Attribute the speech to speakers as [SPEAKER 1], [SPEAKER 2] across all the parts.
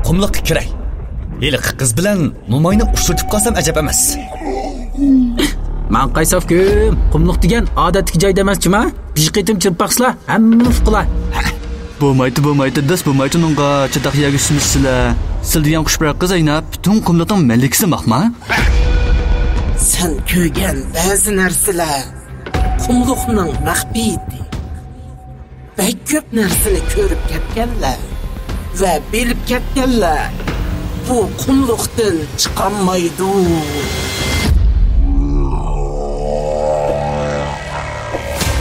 [SPEAKER 1] qumliqqa kiray. Heliqi qiz bilan mo'mayni ushtirib qolsam ajab emas.
[SPEAKER 2] Men qaysofkim, qumliq degan odatdagi joy emas-chima? Bir qitim chirpaqslar, hammani fuqlar.
[SPEAKER 3] Bo'lmaydi, do'st bo'lmaydi unga chidaq yagishmisizlar. Sil degan qush bir qiz aynab, butun qumliqning malikasi maqma.
[SPEAKER 4] Sen ko'rgan ba'zi narsalar qumliqning maxfiyati. Bek ko'p narsani ko'rib ketganlar va bilib ketganlar bu qumliqdan chiqolmaydi.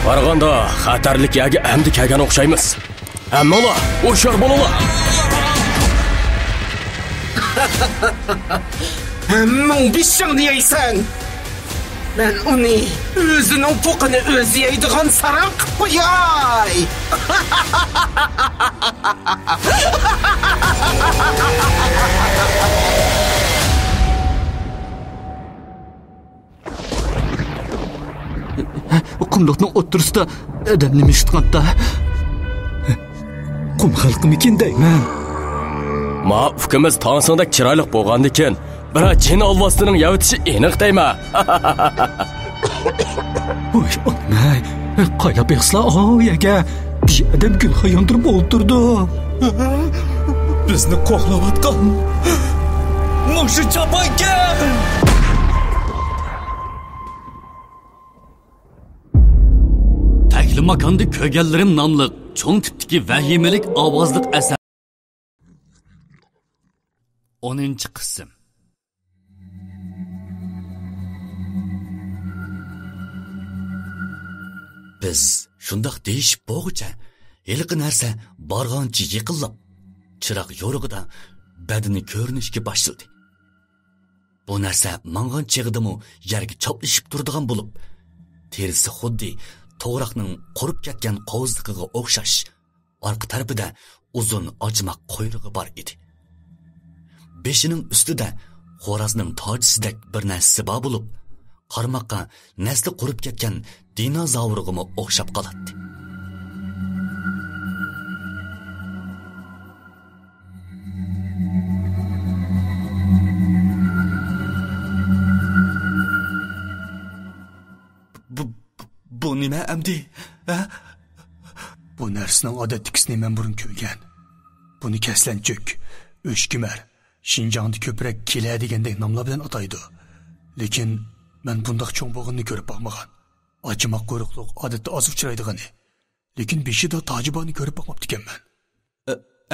[SPEAKER 5] Qaraganda xatarlik yoki amdi kelgan o'xshaymiz. Ammo o'shar bolalar.
[SPEAKER 4] Hamma bishing deysan. Men uni o'zining po'qini o'zi yeydigan saran qilib qo'yay.
[SPEAKER 3] Qumliqning o'ttirisida odam nima ishlatganda? Qum xalqimikin deyman.
[SPEAKER 5] Ma ukimiz tansingdek chiroyli bo'lganda ekan, biroq jin olvosining yavitishi aniq deyman.
[SPEAKER 3] Voy, onmay. Qayab yaxshilar oyaga. Bir odam gul xayondirib o'ltirdi.
[SPEAKER 1] Bizni qo'g'layotgan Mushi chapoyga. Tagli makonda ko'rganlarim nomli cho'ng tipdagi vahimalik ovozliq asar. 10-qism. Biz shundoq deyishib bo'g'icha heliqi narsa borg'oncha yiqilib, chiroq yo'rig'ida badani ko'rinishga boshladi. Bu narsa mang'on chig'idimi yerga choplashib turadigan bo'lib, terisi xuddi to'g'roqning qurib ketgan qovuzliqiga o'xshash, orqa tarafida uzun ochmoq quyrug'i bor edi. Beshining ustida xo'rozning tojisidek bir narsa bor bo'lib, qarmoqqa nasli qurib ketgan dinozavrga o'xshab qoladi. Bu nima amdi?
[SPEAKER 3] Bu narsaning odatdagini men burun ko'rgan. Buni kaslanchuk, o'shkimar, Şinjan'da ko'proq kela degandek nomlar bilan ataydi. Lekin men bundoq cho'ng bo'g'inni ko'rib boqmagan. Ochmoq quyruqliq odatda oz uchraydigani. Lekin beshida tojiboni ko'rib boqmabdi ekanman.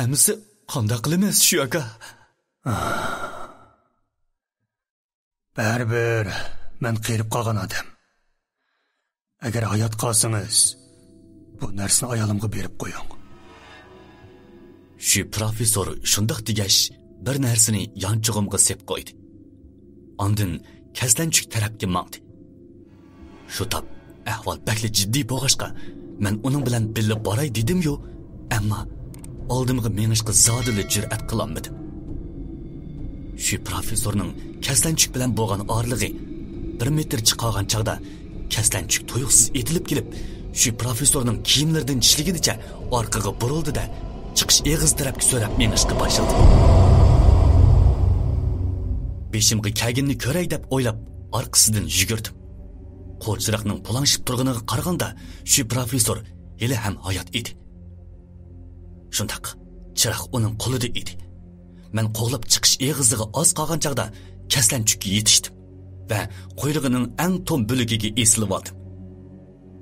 [SPEAKER 1] Amisi qanday qilamiz shu aka?
[SPEAKER 3] Baribir men qirib qolgan odam. Agar hayot qolsangiz, bu narsani ayolimga berib qo'ying.
[SPEAKER 1] Shu professor shundoq degash bir narsani yonchug'imga sep qo'ydi. Ondan kaslanchuk tarafga mangdi. Shu tap ahvol bakli jiddiy bo'lg'ashqa, men uning bilan birga boray dedim-yu, ammo oldimga menishga zodili jur'at qilolmadim. Shu professorning kaslanchuk bilan bo'lgan orlig'i 1 metr chiqargan chaqda kaslanchuk tuyuqsiz etilib kelib, shu professorning kiyimlaridan tishligicha orqaga burildi-da, chiqish eg'iz tarafga so'rab menishga boshladi. Beshimga kaginni ko'ray deb o'ylab orqasidan yugurdim. Qo'lchiroqning pulanshib turganiga qaraganda shu professor hali ham hayot edi. Shundaq, chiroq uning qo'lida edi. Men qo'g'lab chiqish eg'iziga oz qolgan chaqda kaslanchukka yetishdim va quyrug'ining eng tom bo'lagiga esilib oldim.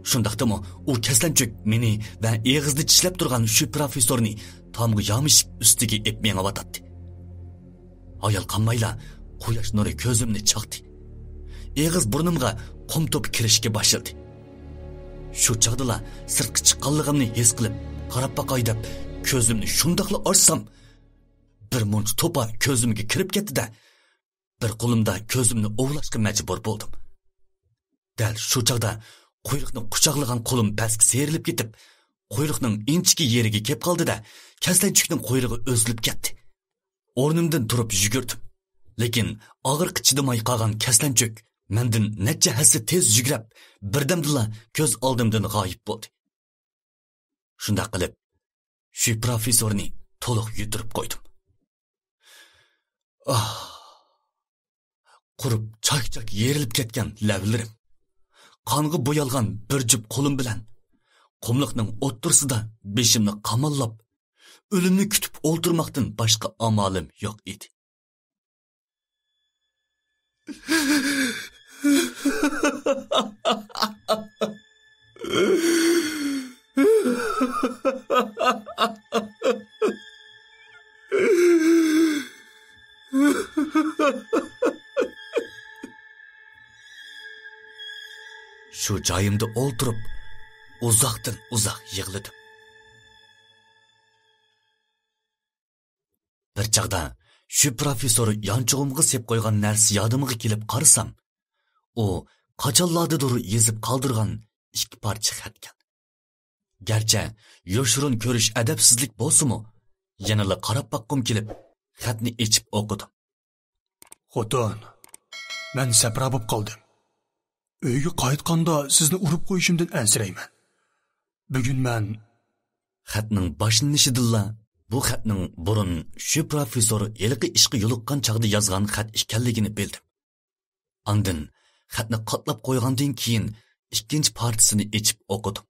[SPEAKER 1] Shundaqdimi u kaslanchuk meni va eg'izni tishlab turgan shu professorni tomga yomishib ustiga ep menga vatadi. Ayol qanmayla quyosh nuri ko'zimni chaqdi. Eg'iz burnimga qum to'pi kirishga boshladi. Shu chaqdala sirtqi chiqqanligimni his qilib, qarab boqay deb ko'zimni shundoqla ochsam, bir munch to'pa ko'zimga kirib ketdi-da, bir qo'limda ko'zimni ovlashga majbur bo'ldim. Dal shu chaqda quyruqni quchoqlagan qo'lim pastga serilib ketib, quyruqning inchki yeriga kelib qoldi-da, kaslanchukning quyrug'i o'zilib ketdi. O'rnimdan turib yugurdim. Lekin og'ir chidamay qolgan kaslanchuk mendan necha hassa tez yugrab, birdamdilla ko'z oldimdan g'oyib bo'ldi. Shunda qilib, shu professorni to'liq yutirib qo'ydim. Qurib çak-çak yerilib ketgan lavlarim. Qonga bo'yalgan bir jup qo'lim bilan qumliqning o'ttirsida beshimni qamallab, o'limni kutib o'ltirmoqdan boshqa amalim yo'q edi. Shu joyimda o'ltirib, uzoqdan uzoq yig'ladim. Bir chaqda shu professor yonchug'imga sep qo'ygan narsa yodimga kelib qarasam, u qachonlardadir yezib qoldirgan ikki parcha xatkan. Garchi yoshurun ko'rish adabsizlik bo'lsa-mu, yanala qarab baqqim kelib, xatni ichib o'qidim.
[SPEAKER 3] Xotin, men sapra bo'lib qoldim. Uyga qaytganda sizni urib qo'yishimdan ansirayman. Bugun men
[SPEAKER 1] xatning boshlanishidilla bu xatning burun shu professor ilqi ishqi yo'liqqan chaqda yozgan xat ekanligini bildim. Andin xatni qatlab qo'ygandan keyin ikkinchi partisini ichib o'qidim.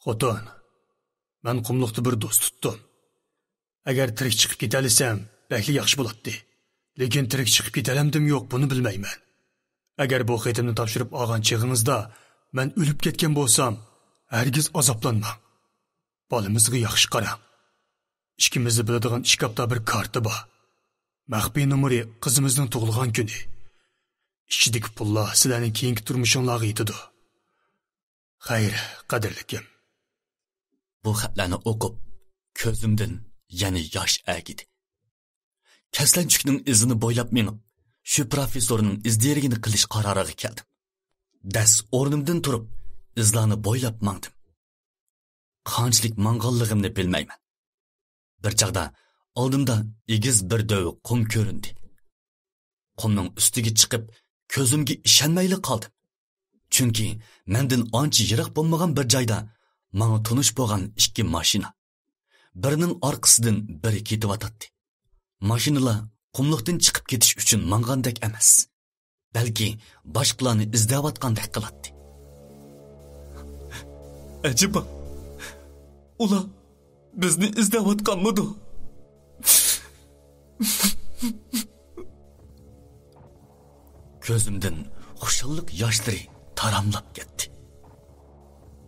[SPEAKER 3] Xotin, men qumliqda bir do'st tutdim. Agar tirik chiqib ketalisam, bakli yaxshi bo'ladi. Lekin tirik chiqib ketalamdim yo'q, buni bilmayman. Agar bu xatimni topshirib olgan chig'ingizda men o'lib ketgan bo'lsam, hargiz azoblanmang. Bolamizga yaxshi qarang. İkimizni biladigan ishkapda bir karta bor. Maxfiy numari qizimizning tug'ilgan kuni. İchidagi pullar sizlarning keyingi turmushingizga yetadi. Xayr, qadrlikim.
[SPEAKER 1] Bu xatlarni o'qib, ko'zimdan yana yosh agidi. Kaslanchukning izini bo'ylab menib, shu professorning izdirigini qilish qaroriga keldim. Das o'rnimdan turib, izlarni bo'ylab mangdim. Qanchalik manganligimni bilmayman. Bir chaqda oldimda egiz bir döv qum ko'rindi. Qumning ustiga chiqib, ko'zimga ishonmayli qoldim. Chunki mendan ancha yiroq bo'lmagan bir joyda menga tunish bo'lgan ikki mashina. Birining orqasidan biri ketyotdi. Mashinalar qumliqdan chiqib ketish uchun mangandek emas, balki boshqalarni izlayotgandek qiladi. Ajiba. Ular bizni izlayotganmidi? Ko'zimdan xushallik yoshlari taramlab ketdi.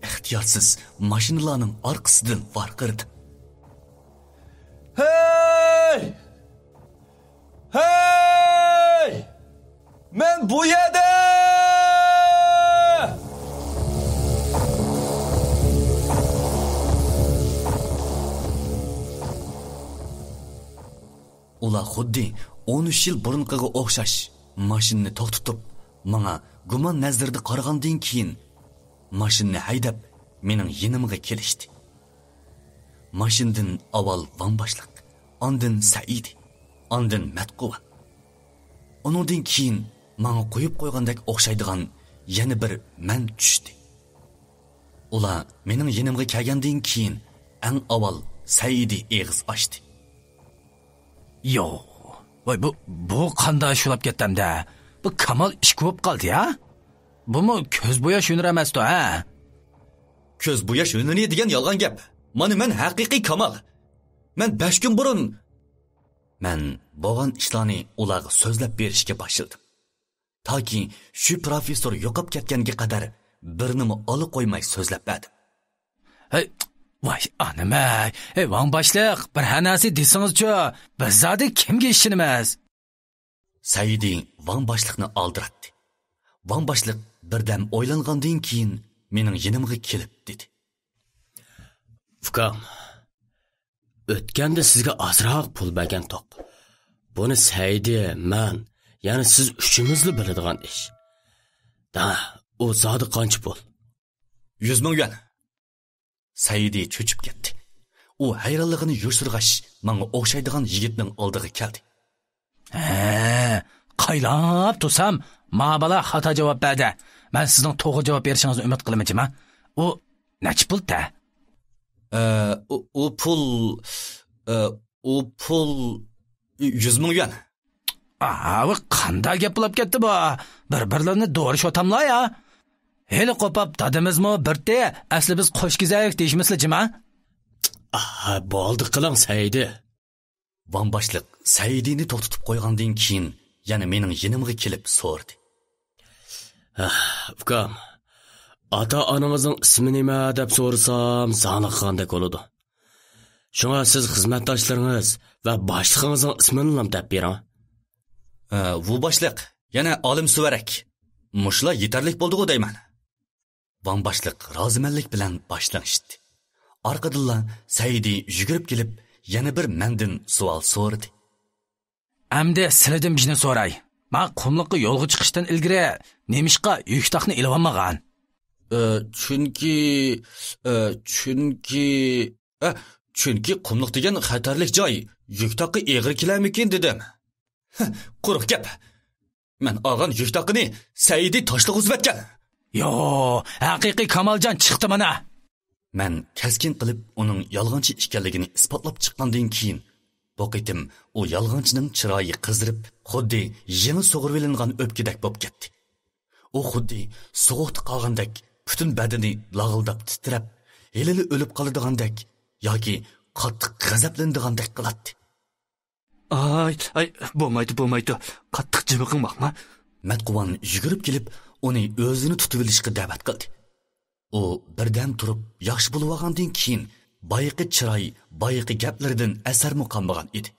[SPEAKER 1] Ixtiyorsiz mashinalarning orqasidan varqirdim.
[SPEAKER 5] Hey! Hey! Men bu yerda!
[SPEAKER 1] Ular xuddi 13 yil burunqiga o'xshash mashinani to'xtatib, menga gumon nazarda qaragandan keyin mashinani haydab mening yonimga kelishdi. Mashindan avval Van boshliq, ondan Saidi, ondan Matquva. Undan keyin menga qo'yib qo'ygandek o'xshaydigan yana bir men tushdi. Ular mening yonimga kelgandan keyin eng avval Saidi eg'iz ochdi.
[SPEAKER 2] Yo, voy bu qanday shulab ketdimda? Bu Kamal ish ko'p qoldi ya? Bumi ko'z bo'yash yo'nir emas-ku, ha?
[SPEAKER 1] Ko'z bo'yash yo'nini degan yolg'on gap. Mana men haqiqiy Kamal. Men 5 kun burun men bo'lgan ishlarni ularga so'zlab berishga boshladim. Toki shu professor yo'qib ketganga qadar birnimi olib qo'ymay so'zlab berdim.
[SPEAKER 2] Hey, voy anamay, Van boshliq, bir hanasi desingiz-chi, biz zodi kimga ishonamiz?
[SPEAKER 1] Saidi Van boshliqni oldiratdi. Van boshliq birdam o'ylangandan keyin mening yonimga kelib dedi.
[SPEAKER 5] Ukam, o'tganda sizga ozroq pul bergan to'q. Buni Saidi, men, ya'ni siz uchimizli biladigan ish. Da, u zodi qancha pul?
[SPEAKER 1] 100 ming yuan. Saidi cho'chib ketdi. U hayronligini yo'shirg'ash, menga o'xshaydigan yigitning oldiga keldi.
[SPEAKER 2] Qaylab tursam, ma'bala xato javob berdi. Men sizning to'g'ri javob berishingizni umid qilaman. U necha pul-da?
[SPEAKER 1] U pul 100 ming yuan.
[SPEAKER 2] Bu qanday gap bo'lib ketdi bu? Bir-birlarini doğruş otamlar ya. Heli qopab dadimizmi birde, asli biz qo'sh kizaylik deyishmisli jima?
[SPEAKER 5] Bo'ldi qiling Saidi.
[SPEAKER 1] Van boshliq Saidini to'xtatib qo'ygandan keyin yana mening yinimga kelib so'rdi.
[SPEAKER 5] Ukam, ota-onangizning ismi nima deb so'rasam, zaniqqandek bo'ladi. Shunga siz xizmatdoshlaringiz va boshlig'ingizning ismini ham deb bering.
[SPEAKER 1] Bu boshliq yana olim suvarak. Mushlar yetarlik bo'ldi-ku deyman. Van boshliq rozimanlik bilan boshlashdi. Orqadan Saidi yugurib kelib, yana bir mendan savol so'radi.
[SPEAKER 2] Amdi sizlardan bir narsa so'ray. Men qumliqqa yo'lga chiqishdan ilgari nemishqa yuktoqni ilib olmagan?
[SPEAKER 1] Chunki qumliq degan xatarlik joy. Yuktoqqa eg'ir kelarmikin dedim. Quruq gap. Men olgan yuktoqni Saidi toshliq uzatgan.
[SPEAKER 2] Yo, haqiqiy Kamoljon chiqdi mana.
[SPEAKER 1] Men keskin qilib uning yolg'onchi ekanligini isbotlab chiqqandan keyin bu qitim u yolg'onchining chiroyi qizdirib, xuddi yangi sug'urvilingan o'pkidek bo'lib ketdi. U xuddi sovuqda qolgandek, butun badani lag'ildab titrab, elili o'lib qoladigandek yoki qattiq g'azablandigandek qiladi.
[SPEAKER 3] Ay, bo'lmaydi. Qattiq jimi qilmoqma.
[SPEAKER 1] Matquvan yugurib kelib, uni o'zini tutib olishga da'vat qildi. U birdan turib, yaxshi bo'lib olgandan keyin bayiqi chiroy, bayiqi gaplaridan asarmi qolmagan edi.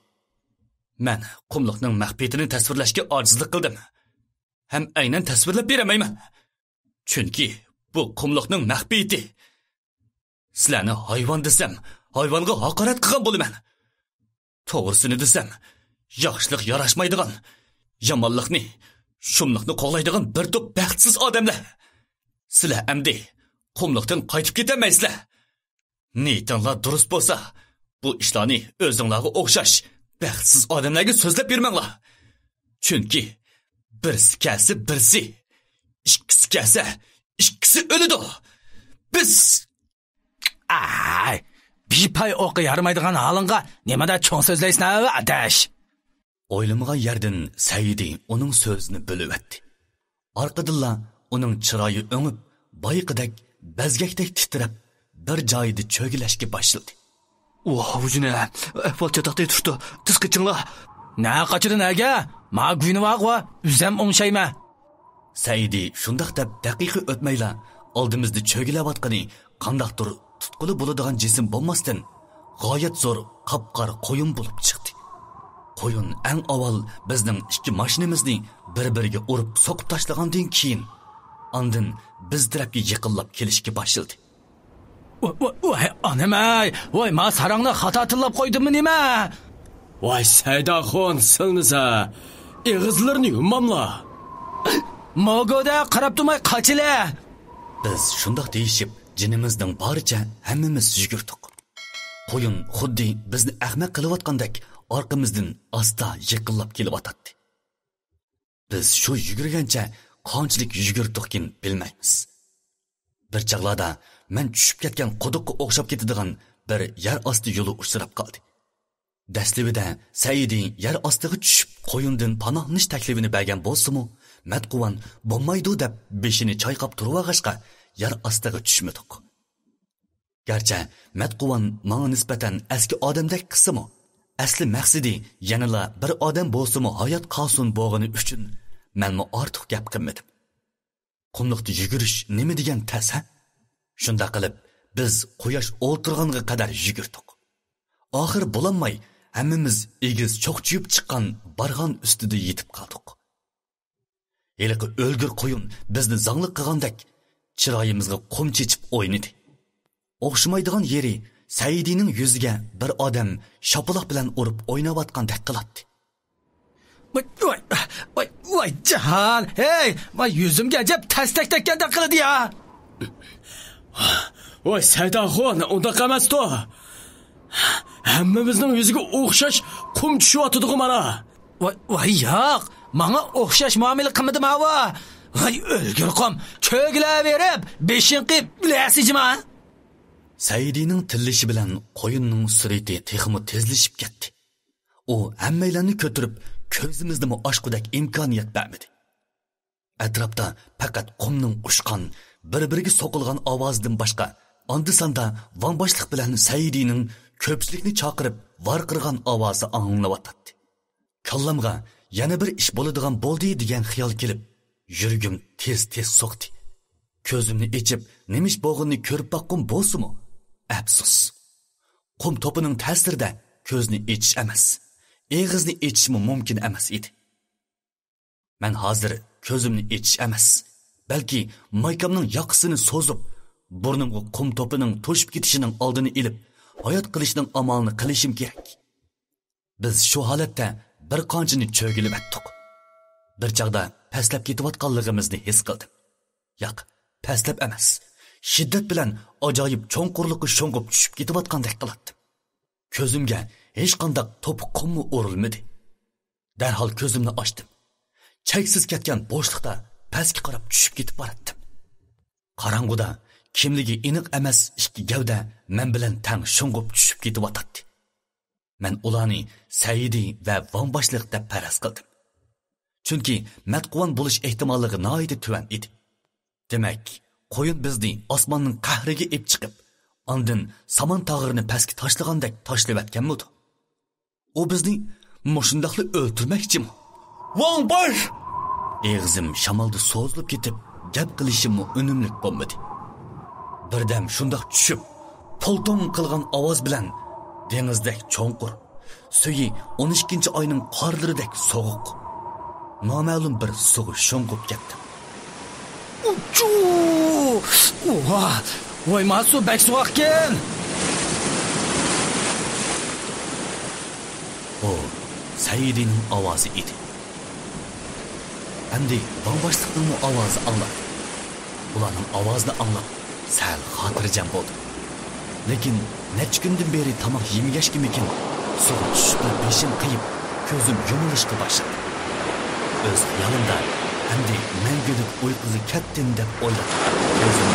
[SPEAKER 1] Men qumliqning mahbiyatini tasvirlashga ojizlik qildim. Ham aynan tasvirlab beramayman. Chunki bu qumliqning mahbiyati. Sizlarni hayvon desam, hayvonga haqorat qilgan bo'laman. To'g'risini desam, yaxshilik yarashmaydigan, yomonlikni, shumlikni qo'llaydigan bir to'p baxtsiz odamlar. Sizlar amdi qumliqdan qaytib ketamaysizlar. Niyatinglar durust bo'lsa, bu ishlarni o'zinglarga o'xshash baxtsiz odamlarga so'zlab bermanglar. Chunki birsi kelsa birsi, ikkisi kelsa ikkisi o'ladi. Biz
[SPEAKER 2] Bipay o'qi yaramaydigan halingga nimada cho'ng so'zlaysan adash?
[SPEAKER 1] O'ylamagan yerdan Saidi uning so'zini bo'lib o'tdi. Orqadan uning chiroyi o'ngib, bayiqidek bazgakdek titrab, bir joyida cho'gilashga boshladi.
[SPEAKER 3] Hujuna, ahvol chatoqday turdi. Tiz qichinglar.
[SPEAKER 2] Na qochidin aga? Ma g'univaqwa, uzam o'ngshayma.
[SPEAKER 1] Saidi shundoq deb daqiqa o'tmayla oldimizda cho'gilayotgani qandaqdir tutquli bo'ladigan jism bo'lmasdan g'oyat zo'r qop-qora qo'yin bo'lib chiqdi. Qo'yin eng avval bizning ikki mashinamizni bir-biriga urib so'qib tashlagandan keyin ondan biz tarafga yiqilib kelishga boshladi.
[SPEAKER 2] Voy onamay, voy ma sarangni xato tillab qo'ydimmi nima?
[SPEAKER 5] Voy Saydaxon silnisa, eg'izlarni yummamla.
[SPEAKER 2] Mogoda qarab turmay qochila.
[SPEAKER 1] Biz shundoq deyishib, jinimizning boricha hammamiz yugurdik. Qo'yin xuddi bizni ahmoq qilayotgandek orqamizdan asta yiqilib kelyotdi. Biz shu yugurgancha qanchalik yugurdikkin bilmaymiz. Bir chaqlarda men tushib ketgan quduqqa o'xshab ketadigan bir yer osti yo'li uchrab qoldi. Dastlabida Saidi yer ostiga tushib qo'yindan panohnish taklifini bergan bo'lsa-mu, Matquvan bo'lmaydi deb beshini chayqab turib yer ostiga tushmadik. Garchi Matquvan menga nisbatan eski odamdek qismi, asli maqsadi yanala bir odam bo'lsa-mu hayot qolsin bo'g'ini uchun menmi ortiq gap qilmadim. Qumliqda yugurish nima degan tas-ha? Shunda qilib biz quyosh o'ltirganga qadar yugurdik. Oxir bo'lanmay hammamiz egiz cho'qchiyib chiqqan barg'on ustida yetib qoldik. Eliqi o'lgur qo'yin bizni zanglik qilgandek chiroyimizga qum chechib o'ynadi. O'xshamaydigan yeri Saidining yuziga bir odam shapaloq bilan urib o'ynayotgandek qiladi.
[SPEAKER 2] Voy jahan, hey, men yuzimga jab tastak takkandek qildi ya.
[SPEAKER 5] Voy Saydaxon, unda qamasdi. Hammamizning yuziga o'xshash qum tushyotdi mana.
[SPEAKER 2] Voy yo'q, menga o'xshash muomala qilmadim havo. Voy o'lgur qom, cho'gilaverib, beshin qilib bilasizmi?
[SPEAKER 1] Saidining tillishi bilan qo'yinning surati texmi tezlashib ketdi. U hammalarni ko'tirib ko'zimizni mi ochqudak imkoniyat bermadi. Atrofda faqat qumning ushqan, bir-biriga so'qilgan ovozidan boshqa, onda-sanda vanboshliq bilan Saidining ko'pchilikni chaqirib varqirgan ovozi anglanayotdi. Kallamga yana bir ish bo'ladigan bo'ldi degan xiyol kelib, yuragim tez-tez so'qdi. Ko'zimni ochib, nimish bo'g'inni ko'rib baqqum bo'lsa-mu? Afsus. Qum to'pining ta'sirida ko'zni ochish emas, og'izni ochishmi mumkin emas edi. Men hozir ko'zimni ochish emas, balki maykamning yoqisini so'zib, burnimga qum to'pining to'shib ketishining oldini olib, hayot qilishning amalini qilishim kerak. Biz shu holatda bir qanchani cho'gilib atdik. Bir chaqda pastlab ketayotganligimizni his qildim. Yo'q, pastlab emas, shiddat bilan ajoyib cho'nqurlikqa sho'ng'ib tushib ketayotgandek qilardim. Ko'zimga hech qanday to'p qummi o'rilmadi. Darhol ko'zimni ochdim. Cheksiz ketgan bo'shliqda pastga qarab tushib ketib boratdim. Qorong'uda kimligi aniq emas ikki gavda men bilan tang sho'ng'ib tushib ketayotdi. Men ularni Saidi va vanboshliq deb faraz qildim. Chunki matquvon bo'lish ehtimolligi nihoyat tuvan edi. Demak, qo'yin bizni osmonning qahriga ep chiqib, ondan samon tog'irini pastga tashlagandek tashlavatganmidi? U bizni mushundaqli o'ltirmoqchimi? Vanbosh! Eg'zim shamolda so'zilib ketib, gap qilishimni unumlik bo'lmadi. Birdam shundoq tushib, polton qilgan ovoz bilan dengizdek cho'nqur, suyi 12-oyning qorlaridek sovuq, noma'lum bir suv sho'ng'ib ketdi.
[SPEAKER 2] Uchu! Oha! Voy masu bek sovuqken!
[SPEAKER 1] O Saidining ovozi edi. Endi vanboshliqning ovozi anglab. Ularning ovozini anglab, sal xotirjam bo'ldim. Lekin necha kundan beri tomoq yemagashkimikin, suv tushib beshim qiyib, ko'zim yumilishga boshladi. O'z xayolimda endi mangulik uyquga ketdim deb o'ylab, ko'zim